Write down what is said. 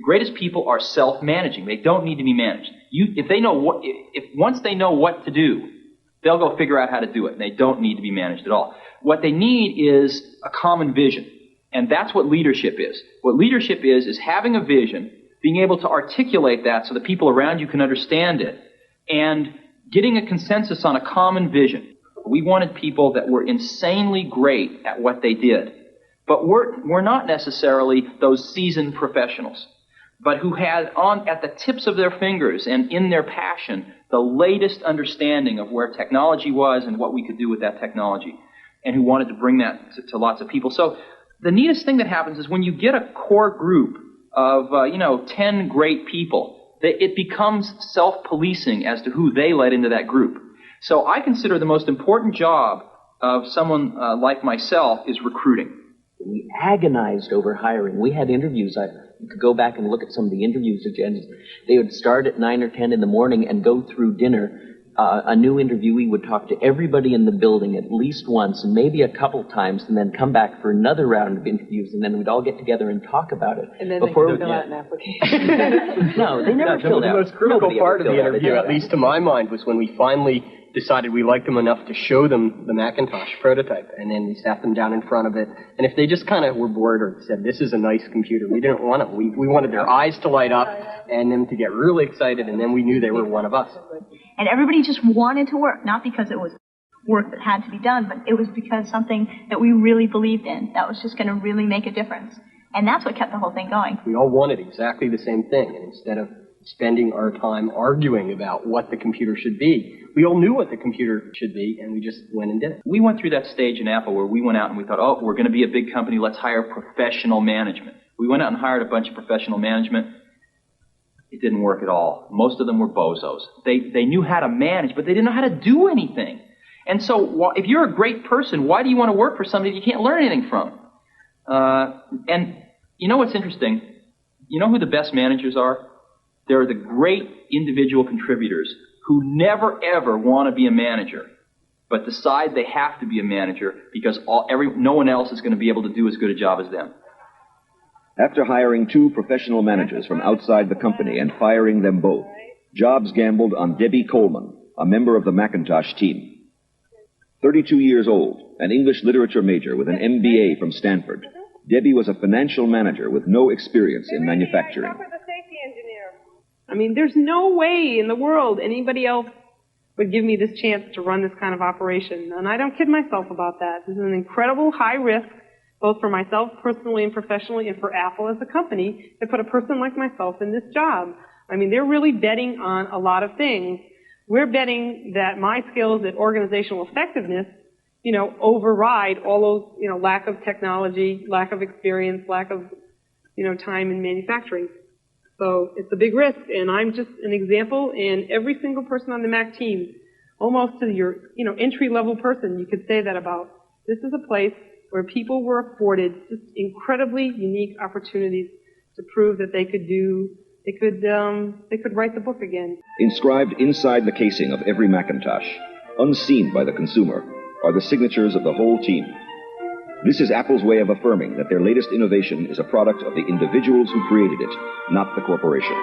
The greatest people are self-managing. They don't need to be managed. Once they know what to do, they'll go figure out how to do it, and they don't need to be managed at all. What they need is a common vision, and that's what leadership is. What leadership is having a vision, being able to articulate that so the people around you can understand it, and getting a consensus on a common vision. We wanted people that were insanely great at what they did, but we're not necessarily those seasoned professionals, but who had at the tips of their fingers and in their passion the latest understanding of where technology was and what we could do with that technology, and who wanted to bring that to lots of people. So the neatest thing that happens is when you get a core group of 10 great people, it becomes self-policing as to who they let into that group. So I consider the most important job of someone like myself is recruiting. We agonized over hiring. We had interviews. You could go back and look at some of the interviews agendas. They would start at 9 or 10 in the morning and go through dinner. A new interviewee would talk to everybody in the building at least once and maybe a couple times, and then come back for another round of interviews, and then we'd all get together and talk about it. And then they could fill out an application. No, they never filled out. The most critical part of the interview, at least to my mind, was when we finally decided we liked them enough to show them the Macintosh prototype, and then we sat them down in front of it, and if they just kind of were bored or said, this is a nice computer, we didn't want it. We wanted their eyes to light up and them to get really excited, and then we knew they were one of us. And everybody just wanted to work, not because it was work that had to be done, but it was because something that we really believed in that was just going to really make a difference. And that's what kept the whole thing going. We all wanted exactly the same thing, and instead of spending our time arguing about what the computer should be, we all knew what the computer should be, and we just went and did it. We went through that stage in Apple where we went out and we thought, oh, we're going to be a big company, let's hire professional management. We went out and hired a bunch of professional management. It didn't work at all. Most of them were bozos. They knew how to manage, but they didn't know how to do anything. And so if you're a great person, why do you want to work for somebody you can't learn anything from? And you know what's interesting? You know who the best managers are? They're the great individual contributors who never, ever want to be a manager, but decide they have to be a manager because no one else is going to be able to do as good a job as them. After hiring 2 professional managers from outside the company and firing them both, Jobs gambled on Debbie Coleman, a member of the Macintosh team. 32 years old, an English literature major with an MBA from Stanford, Debbie was a financial manager with no experience in manufacturing. I mean, there's no way in the world anybody else would give me this chance to run this kind of operation. And I don't kid myself about that. This is an incredible high risk, both for myself personally and professionally, and for Apple as a company, to put a person like myself in this job. I mean, they're really betting on a lot of things. We're betting that my skills at organizational effectiveness, override all those, lack of technology, lack of experience, lack of, time in manufacturing. So it's a big risk, and I'm just an example, and every single person on the Mac team, almost to your, entry-level person, you could say that about. This is a place where people were afforded just incredibly unique opportunities to prove that they could write the book again. Inscribed inside the casing of every Macintosh, unseen by the consumer, are the signatures of the whole team. This is Apple's way of affirming that their latest innovation is a product of the individuals who created it, not the corporation.